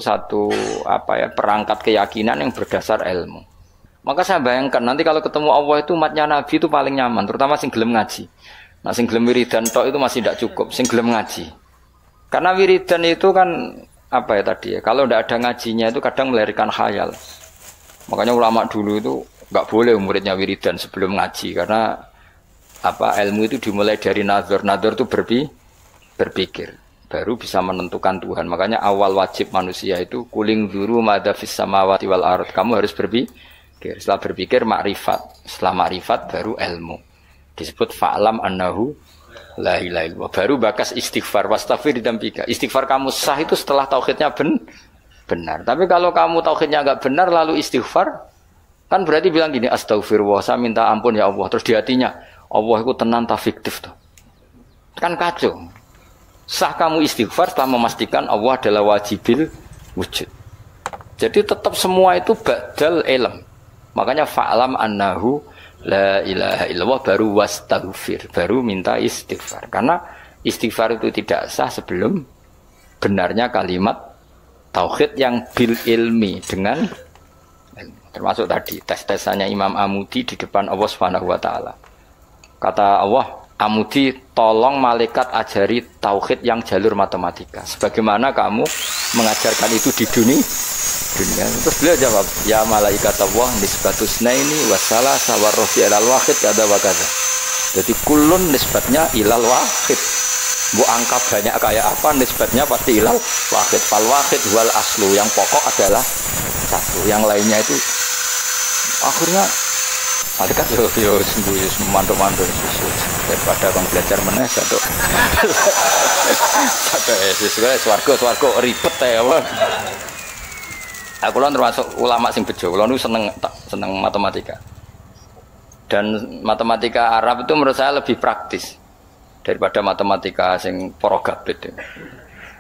satu perangkat keyakinan yang berdasar ilmu. Maka saya bayangkan nanti kalau ketemu Allah itu umatnya Nabi itu paling nyaman, terutama sing gelem ngaji. Nah sing gelem wiridan tok itu masih tidak cukup, sing gelem ngaji. Karena wiridan itu kan kalau tidak ada ngajinya itu kadang melahirkan khayal. Makanya ulama dulu itu nggak boleh muridnya wiridan sebelum ngaji karena ilmu itu dimulai dari nazar. Nazar itu berpikir. Baru bisa menentukan Tuhan. Makanya awal wajib manusia itu kuling duru madza fis samawati wal ard. Kamu harus berpikir. Setelah berpikir makrifat. Setelah makrifat baru ilmu. Disebut fa'lam annahu la ilaha illallah. Baru bakas istighfar wastaghfir dzambika. Istighfar kamu sah itu setelah tauhidnya benar. Tapi kalau kamu tauhidnya enggak benar lalu istighfar kan berarti bilang gini astaghfirullah saya minta ampun ya Allah. Terus di hatinya Allah itu tenang tak fiktif tuh. Kan kacau. Sah kamu istighfar setelah memastikan Allah adalah wajibil wujud. Jadi tetap semua itu badal ilm. Makanya fa'lam annahu la ilaha illallah baru wastaghfir, baru minta istighfar. Karena istighfar itu tidak sah sebelum benarnya kalimat tauhid yang bil ilmi dengan termasuk tadi tes-tesannya Imam Amudi di depan Allah Subhanahu wa taala. Kata Allah, Amudi tolong malaikat ajari tauhid yang jalur matematika. Sebagaimana kamu mengajarkan itu di dunia. Terus beliau jawab, ya malaikat Allah nisbatus naini wassalah sawarrofi ilal wahid kada wa kada. Jadi kulun nisbatnya ilal wahid. Bu angka banyak kayak apa nisbatnya pasti ilal wahid. Fal wahid wal aslu, yang pokok adalah satu. Yang lainnya itu akhirnya malaikat yo sembuh mantuk-mantuk daripada kamu belajar meneh satu swarga ribet ya Allah. Aku lan termasuk ulama sing bejo, kula nu seneng matematika. Dan matematika Arab itu menurut saya lebih praktis daripada matematika sing para gablet.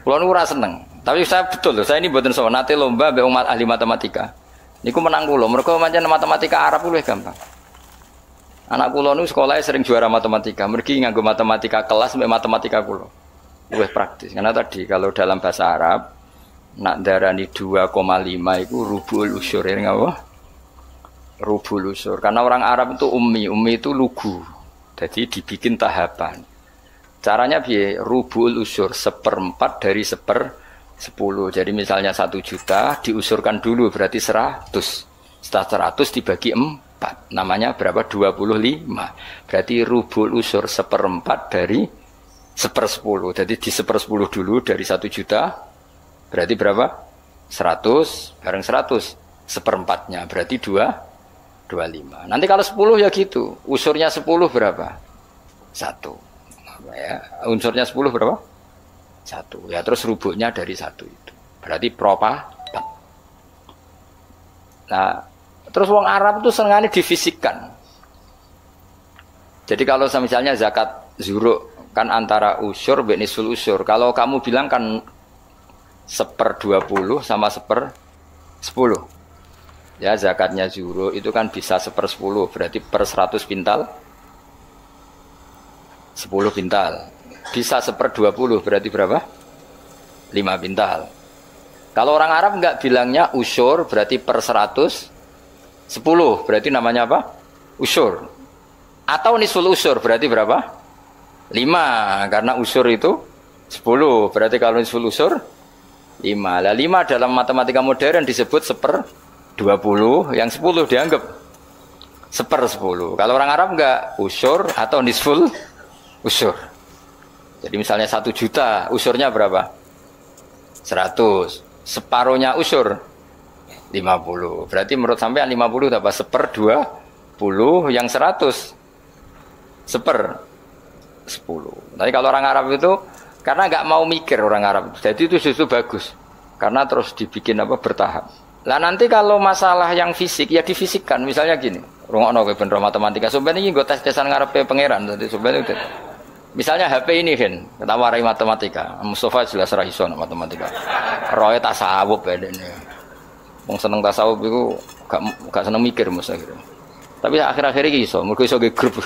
Kula nu ora seneng, tapi saya betul loh, saya ini mboten sowan nate lomba mbek umat ahli matematika. Niku menang kula, mergo pancen matematika Arab luwih gampang. Anak kula nu sekolahnya sering juara matematika, mergi nganggo matematika kelas mbek matematika kula. Luwih praktis. Karena tadi kalau dalam bahasa Arab nak darani 2,5 itu rubul usur ya ngapa? Rubul usur. Karena orang Arab itu ummi itu lugu. Jadi dibikin tahapan. Caranya piye? Rubul usur 1/4 dari 1/10. Jadi misalnya 1 juta diusurkan dulu berarti 100. Setelah 100 dibagi 4. Namanya berapa? 25. Berarti rubul usur 1/4 dari 1/10. Jadi di 1/10 dulu dari 1 juta. Berarti berapa? 100 bareng 100 1/4-nya berarti 25. Nanti kalau 10 ya gitu. Usurnya 10 berapa? 1. Ya, unsurnya 10 berapa? 1. Ya terus rubuknya dari 1 itu. Berarti propa. Nah, terus wong Arab itu senengane difisikkan. Jadi kalau misalnya zakat zuruk kan antara usur dan nisul usur. Kalau kamu bilang kan 1/20 sama 1/10. Ya zakatnya zuro itu kan bisa 1/10 berarti per 100 pintal 10 pintal. Bisa 1/20 berarti berapa? 5 pintal. Kalau orang Arab enggak bilangnya usur berarti per 100 10 berarti namanya apa? Usur. Atau nisul usur berarti berapa? 5 karena usur itu 10 berarti kalau nisul usur 5. Lah 5 dalam matematika modern disebut 1/20, yang 10 dianggap 1/10. Kalau orang Arab enggak usur atau nisful usur. Jadi misalnya 1 juta, usurnya berapa? 100. Separuhnya usur 50. Berarti menurut sampean 50 dapat 1/20, yang 100 1/10. Tapi kalau orang Arab itu karena nggak mau mikir orang Arab, jadi itu justru bagus. Karena terus dibikin bertahap. Lah nanti kalau masalah yang fisik ya difisikkan. Misalnya gini, rungokno kowe ben matematika. Sampeyan iki nggo tes-tesan ngarepe pangeran. Dadi sampeyan itu. Misalnya HP ini kan, kita warai matematika. Mustafa jelas ra iso matematika. Roe tasawuf bedene. Wong seneng tasawuf iku gak seneng mikir mesti gitu. Tapi akhir-akhir iki iso, mergo iso ge grup.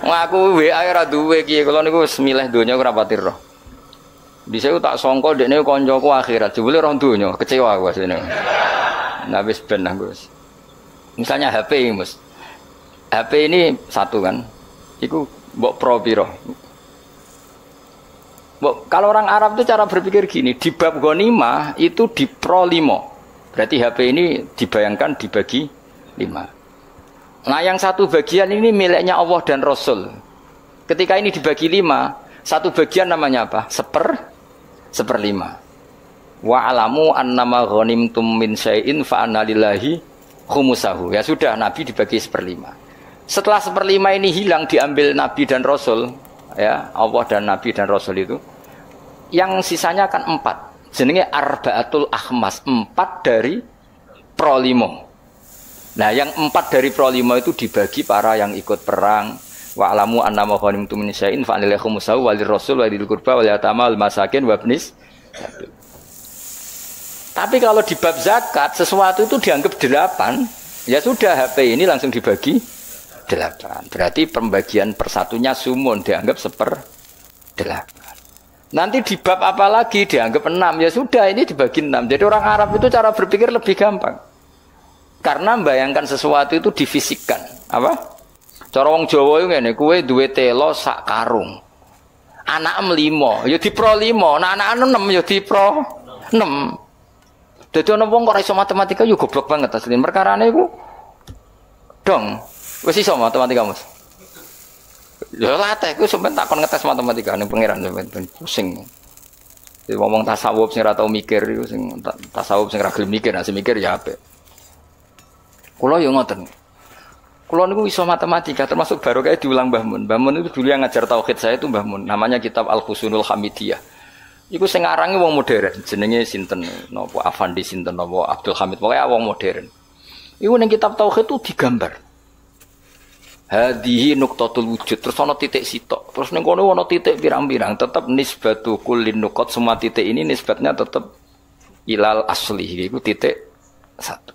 Ngaku WA ora duwe iki, kula niku wis milih donya ora pati roh. Dhisik tak sangka dekne kancaku akhirat, jebule roh donya, kecewa aku asline. Nah wis ben aku. Misalnya HP Mas. HP ini satu kan. Iku mbok pro piro? Kalau orang Arab itu cara berpikir gini, di bab ghanimah itu di pro 5. Berarti HP ini dibayangkan dibagi 5. Nah yang satu bagian ini miliknya Allah dan Rasul. Ketika ini dibagi 5, satu bagian namanya apa? Seperlima. Wa alamu annama ghanimtum min syai'in fa anna lillahi khumusahu. Ya sudah, Nabi dibagi 1/5. Setelah 1/5 ini hilang diambil Nabi dan Rasul, ya Allah dan Nabi dan Rasul itu, yang sisanya kan 4. Jenenge arba'atul akhmas, 4 dari pro 5. Nah yang 4 dari pro 5 itu dibagi para yang ikut perang. Wa alamu annama ghanimtum min syai'in fa anna lillahi khumusahu walir rasul wa dzil qurba wal yatama wal masakin wabnis. Tapi kalau di bab zakat sesuatu itu dianggap 8, ya sudah HP ini langsung dibagi 8. Berarti pembagian persatunya sumun dianggap 1/8. Nanti di bab apa lagi dianggap 6, ya sudah ini dibagi 6. Jadi orang Arab itu cara berpikir lebih gampang. Karena membayangkan sesuatu itu difisikkan. Apa? Cara wong Jawa itu ngene, kowe duwe telo sak karung. Anak 5, ya di pro 5, nah anak 6 ya di pro 6. Dadi ana wong kok ora iso matematika yo goblok banget asline. Perkarane iku dong. Wis iso matematika, Mas. Ya latih iku sampeyan takon ngetes matematika ning pangeran sampeyan pusing. Jadi ngomong tasawuf sing ora tau mikir iku sing tasawuf sing ora gelem mikir, nek mikir ya apik. Kula yo ngoten. Kulo niku iso matematika termasuk baru kayak diulang Mbah Mun. Mbah Mun itu dulu yang ngajar tauhid saya itu Mbah Mun. Namanya kitab Al-Husunul Hamidiyah. Iku sing arange wong modern, jenenge sinten napa Afandi sinten napa Abdul Hamid, pokoke wong modern. Iku ning kitab tauhid itu digambar. Hadihi nuqtatul wujud, terus ana titik sitok. Terus ning kono ana titik pirang-pirang, tetep nisbatu kullin nuqat, semua titik ini nisbatnya tetep ilal asli. Iku titik 1.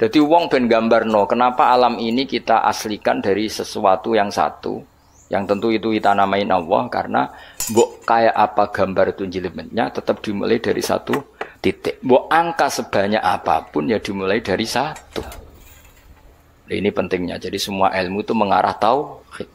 Jadi wong ben gambarno, kenapa alam ini kita aslikan dari sesuatu yang satu, yang tentu itu kita namain Allah, karena mbok kayak apa gambar itu jelimetnya tetap dimulai dari satu titik. Mbok angka sebanyak apapun ya dimulai dari satu. Nah, ini pentingnya. Jadi semua ilmu itu mengarah tauhid.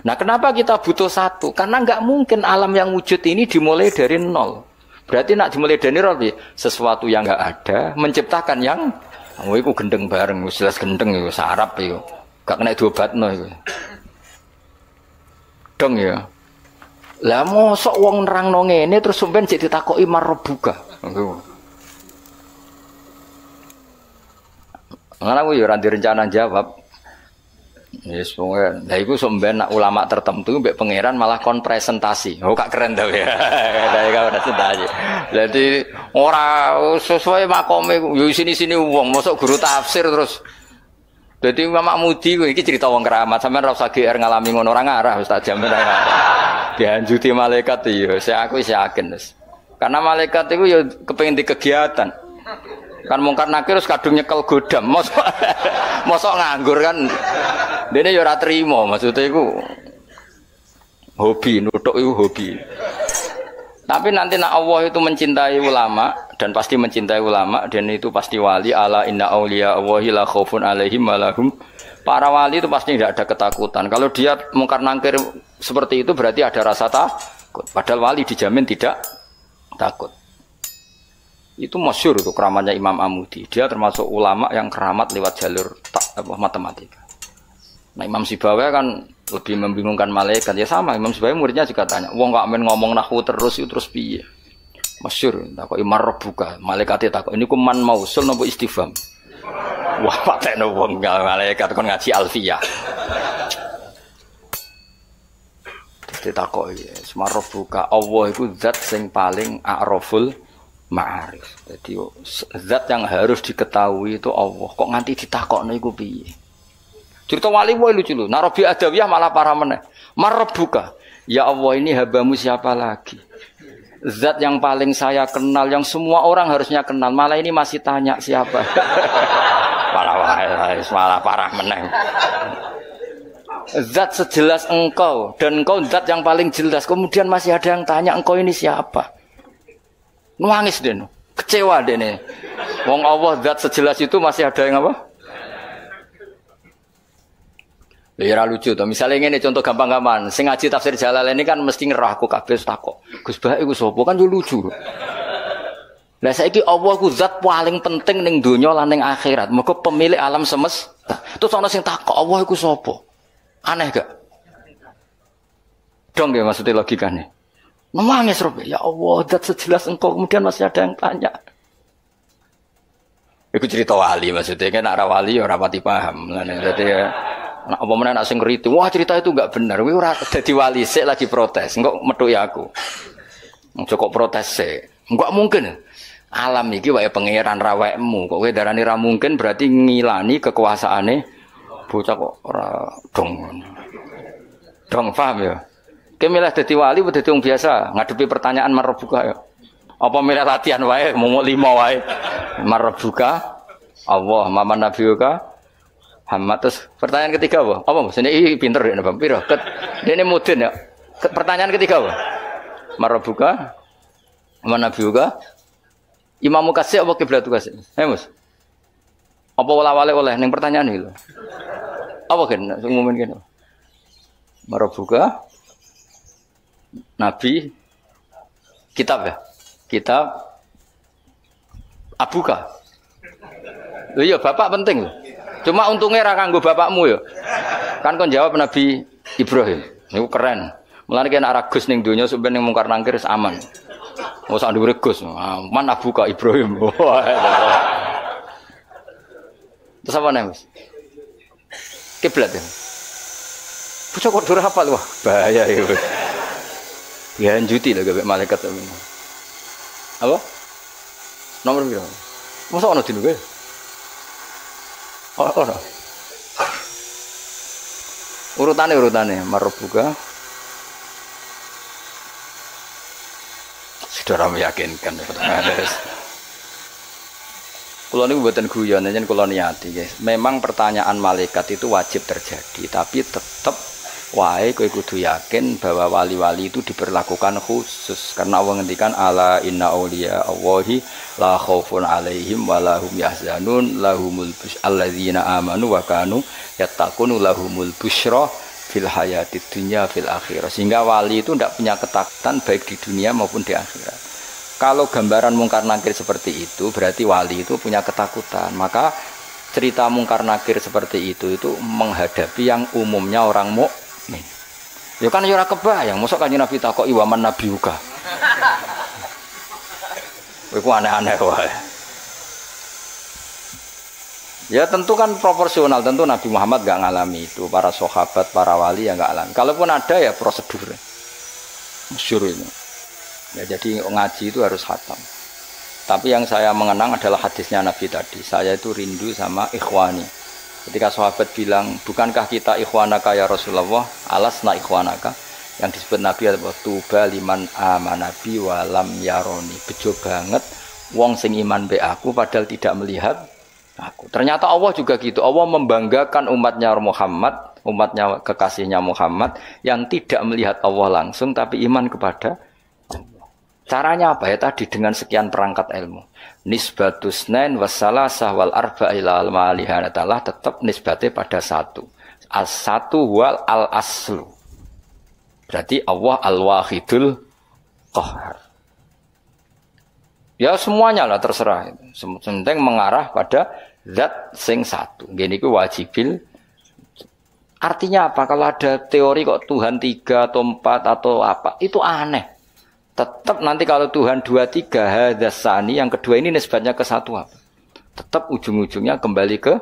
Nah, kenapa kita butuh satu? Karena nggak mungkin alam yang wujud ini dimulai dari nol. Berarti nak dimulai dari nol, sesuatu yang nggak ada menciptakan yang iku gendeng bareng, jelas gendeng iku sarap iku. Gak kena diobatno iku. Dong ya. Lah mosok wong nerangno ngene terus sampean jek ditakoki marbuka. Ngene aku ya ora direncana jawab. Yes, pokoknya. Lah iku sampean nak ulama tertentu mbek pangeran malah kon presentasi. Oh gak keren to ya. Kayak kau presentasi. Jadi ora sesuai makome yo sini-sini wong mosok guru tafsir terus. Jadi Imam Mudi iki cerita wong keramat, sampean ora usah GR ngalami ngono ora ngarah Ustaz jamin ora. Dianjuti malaikat yo, aku wis yakin wis. Karena malaikat iku yo kepengin di kegiatan. Kan mungkar nakir terus kadung nyekel godam, mosok nganggur kan. Dene yo ora trimo, maksudnya iku hobi, nuthuk iku hobi. Tapi nanti nak Allah itu mencintai ulama dan pasti mencintai ulama dan itu pasti wali, ala inna auliya Allahi la khaufun alaihim wa lahum. Para wali itu pasti tidak ada ketakutan. Kalau dia mungkar nakir seperti itu berarti ada rasa takut. Padahal wali dijamin tidak takut. Itu masyhur itu keramatnya Imam Amudi. Dia termasuk ulama yang keramat lewat jalur matematika. Nah Imam Sibawi kan lebih membingungkan malaikat. Ya sama, Imam Sibawi muridnya juga tanya, wong kok amen ngomong nahwu terus itu terus piye? Masyhur, takok imar rabbuka, malaikate takok ini ku man mausul napa istifham. Wah, patekno wong malaikat kon ngaji alfiyah. Ditakoki, semar rabbuka, Allah iku zat sing paling a'raful ma'arif. Jadi zat yang harus diketahui itu Allah. Kok nganti ditakokno iku piye? Cerita wali wae lucu lho. Narobi Adawiyah malah parah meneh. Marbuka. Ya Allah ini habamu siapa lagi? Zat yang paling saya kenal, yang semua orang harusnya kenal. Malah ini masih tanya siapa. Parah wae, malah parah meneh. Zat sejelas engkau dan engkau zat yang paling jelas. Kemudian masih ada yang tanya engkau ini siapa? Nangis deh, kecewa deh nih. Wong Allah zat sejelas itu masih ada yang apa? Ya lucu tuh. Misalnya ini contoh gampang-gampang. Sing ngaji tafsir Jalalain ini kan mesti ngerah aku kabeh takok. Gus Bah iku sapa? Kan yo lucu. Lah saiki Allah ku zat paling penting ning donya lan ning akhirat. Mergo pemilik alam semesta. Terus ana sing takok Allah iku sapa? Aneh gak? Dong ya maksudnya logikane. Nangis robe. Ya Allah zat sejelas engkau kemudian masih ada yang tanya. Iku cerita wali maksudnya kan nek wali ya ora pati paham. Dadi ya nah, apa mana nak sing ngerti, wah cerita itu enggak benar. Kowe ora dadi wali sik lagi protes. Engko metu ya aku. Kok protes sik. Enggak mungkin. Alam iki wae pangeran rawekmu. Kok kowe darani ra mungkin berarti ngilani kekuasaane bocah kok ora dong. Dong paham ya? Kowe milih dadi wali apa dadi wong biasa ngadepi pertanyaan marbuka ya. Apa milih latihan wae mau 5 wae. Marbuka Allah, Maman Nabiuka Muhammad. Terus pertanyaan ketiga apa? Apa Mas? Ini pinter ya Bang. Piro? Ini mudin ya. Pertanyaan ketiga apa? Marabuka. Mana nabiuka? Imamu kasih apa kiblatu kasih? Mas. Apa wala-wale oleh ning pertanyaan iki lho. Apa kan umumin kene? Marabuka. Nabi kitab ya. Kitab Abuka. Lho iya bapak penting lho. Cuma untungnya ra kanggo bapakmu ya. Kan kon jawab Nabi Ibrahim. Niku keren. Mulane kena ra Gus ning donya sampeyan ning mungkar nangkir aman. Ora usah dhuwur Gus. Man Abuka Ibrahim. Terus apa nih, Mas? Kiblat ya. Bocah kok durah hafal wah, bahaya itu. Ya juti lah gak malaikat temen. Apa? Nomor berapa? Masa ono dinu kowe? Oh. Urutane Marbuka. Saudara meyakinkan. Kulo niku mboten guyon, njen kulo niati, guys. Memang pertanyaan malaikat itu wajib terjadi, tapi tetap wae kowe kudu yakin bahwa wali-wali itu diperlakukan khusus karena Allah ngendikan ala inna auliya Allahi la khaufun alaihim wa lahum yahzanun lahumul alladzina amanu wa kanu yattaqun lahumul busyra fil hayatid dunya fil akhirah. Sehingga wali itu tidak punya ketakutan baik di dunia maupun di akhirat. Kalau gambaran mungkar nakir seperti itu berarti wali itu punya ketakutan. Maka cerita mungkar nakir seperti itu menghadapi yang umumnya orang mukmin. Ya kan ora kebayang, mosok Kanjeng Nabi takoki waman nabiuka. Iku aneh-aneh wae. Ya tentu kan proporsional, tentu Nabi Muhammad enggak ngalami itu, para sahabat, para wali ya enggak alami. Kalaupun ada ya prosedur. Masyhur itu. Ya jadi ngaji itu harus khatam. Tapi yang saya mengenang adalah hadisnya Nabi tadi. Saya itu rindu sama ikhwani. Ketika sahabat bilang, bukankah kita ikhwanaka ya Rasulullah, alasna ikhwanaka, yang disebut Nabi adalah tuba liman amanabi walam yaroni. Bejo banget wong sing iman be aku padahal tidak melihat aku. Ternyata Allah juga gitu. Allah membanggakan umatnya Muhammad, umatnya kekasihnya Muhammad yang tidak melihat Allah langsung tapi iman kepada Allah. Caranya apa ya tadi dengan sekian perangkat ilmu. Nisbatus nain wassalasah wal arba ila al malihanatalah tetap nisbatnya pada satu. As-satu wal al aslu. Berarti Allah al-wahidul qahar. Ya semuanya lah terserah. Penting mengarah pada zat sing satu. Gini ku wajibil. Artinya apa? Kalau ada teori kok Tuhan 3 atau 4 atau apa, itu aneh. Tetap nanti kalau Tuhan 2, 3 hadasani, yang kedua ini nisbatnya ke satu apa? Tetap ujung-ujungnya kembali ke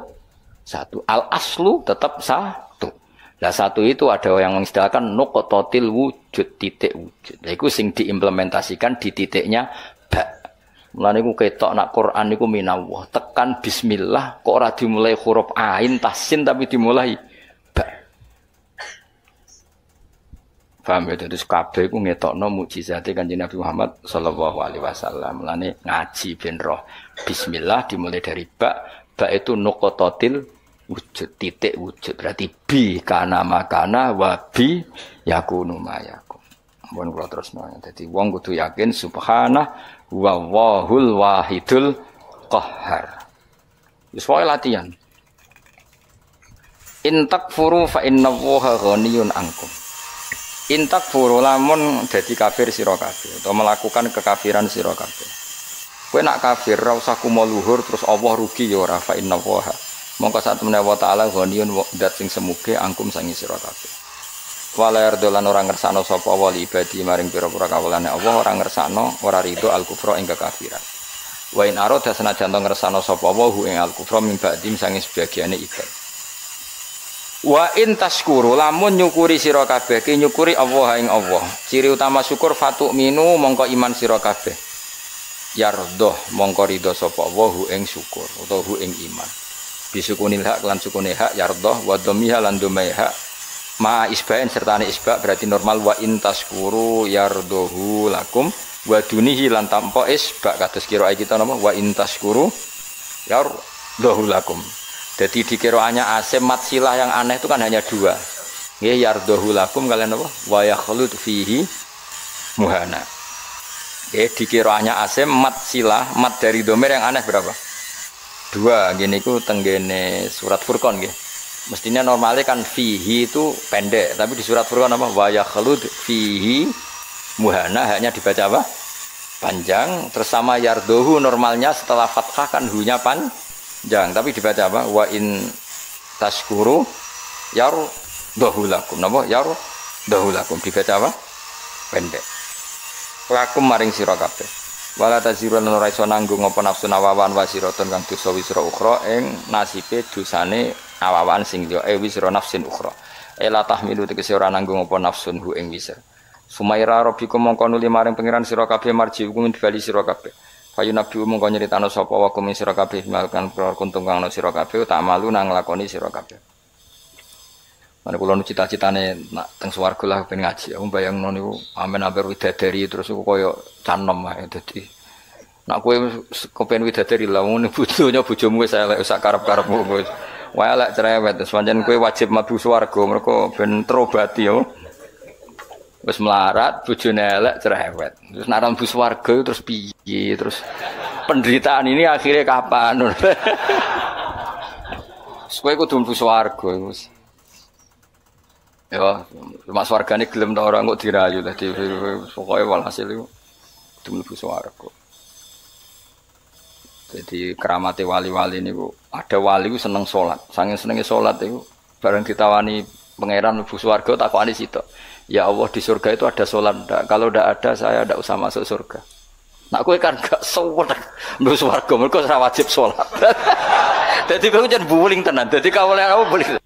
satu. Al-aslu tetap satu. Nah satu itu ada yang mengistilahkan nuqtatil wujud, titik wujud. Itu sing diimplementasikan di titiknya ba. Mulane iku ketok nak Quran niku minallah. Tekan bismillah kok ora dimulai huruf ain tasin tapi dimulai ba. Paham ya, terus kabeh ku ngetokno mukjizate Kanjeng Nabi Muhammad sallallahu alaihi wasallam. Mulane ngaji ben roh. Bismillah dimulai dari ba. Ba itu nuqtatil wujud titik wujud berarti bi kana makana wa bi yakunu mayakun. Ampun kula terusno. Dadi wong kudu yakin subhana wa wahul wahidul qahhar. Wis wae latihan. In takfuru fa innallaha ghaniyun ankum. In takfuru lamun dadi kafir sira kabeh atau melakukan kekafiran sira kabeh. Kowe nak kafir ora usah kumo luhur terus Allah rugi ya ora fa innallaha. Mongko sak temene wa taala ghaniyun dat sing semuge angkum sangi sira kabeh. Wala yardolan ora ngersano sapa wa ibadi maring pira-pira kawulane Allah ora ngersano ora rido al-kufra ing kekafiran. Wa in arada senajan to ngersano sapa wa hu ing al-kufra min ba'dim sangi sebagiane ibad. Wa in tashkuru lamun nyukuri sira kabeh ki nyukuri Allah ing Allah. Ciri utama syukur fatuk minu mongko iman sira kabeh. Yardoh mongko ridho sapa Allah hu ing syukur utawa hu ing iman. Bisukunil hak lan sukune hak yardoh wa dhamiha lan dhamai hak ma isbain sertane isba berarti normal wa in tashkuru yardohu lakum wa dunihi lan tanpa isba kados kira kita napa wa in tashkuru yardohu lakum. Jadi di qiraatnya asim mat silah yang aneh itu kan hanya dua. Nggih yardohu lakum kalian apa wa yakhlud fihi muhana. Di qiraatnya asim mat silah mat dari domir yang aneh berapa? Dua. Gini ku tenggene surat Furqan nggih. Mestinya normalnya kan fihi itu pendek, tapi di surat Furqan apa wa yakhlud fihi muhana hanya dibaca apa? Panjang. Terus sama yardohu normalnya setelah fathah kan hu-nya panjang, tapi dibaca apa? Wa in tashkuru yardohu lakum. Napa? Yardohu lakum dibaca apa? Pendek. Lakum maring sira kabeh. Wala taziru lan ora iso nanggung apa nafsu nawawan wasiratun kang dosa wisra ukhra ing nasibe dosane awawan sing liya wisra nafsin ukhra. Ela tahmilu tegese ora nanggung apa nafsun hu ing wisra. Sumaira rabbikum mongko nuli maring pangeran sira kabeh marji hukum bali sira kabeh. Fayu nabi mongko nyritano sapa wa kum sira kabeh melakukan kuntung kang ana sira kabeh tak malu nang nglakoni sira kabeh. Mana kula nu cita-citane nak teng swarga lah ben ngaji. Aku bayangno niku amen amper widadari terus aku koyo canom ae dadi. Nak kowe kepen widadari lah ngono bojonya bojomu wis elek sak karep-karepmu wis. Wae elek cerewet terus pancen kowe wajib mlebu swarga mergo ben terobati yo. Wis melarat bojone elek cerewet. Terus nak mlebu swarga terus piye terus penderitaan ini akhirnya kapan? Kowe kudu mlebu swarga wis. Ya, cuma swargane gelem ta ora kok dirayu dadi pokoke walhasil iku mlebu swarga. Jadi keramate wali-wali niku ada wali ku seneng salat. Saking senenge salat iku bareng ditawani pangeran mlebu swarga takokane sitok. Ya Allah di surga itu ada salat ndak? Kalau ndak ada saya ndak usah masuk surga. Nak kowe kan gak suwet mlebu swarga mergo ora wajib salat. Dadi kowe jan buling tenan. Dadi kawula apa boleh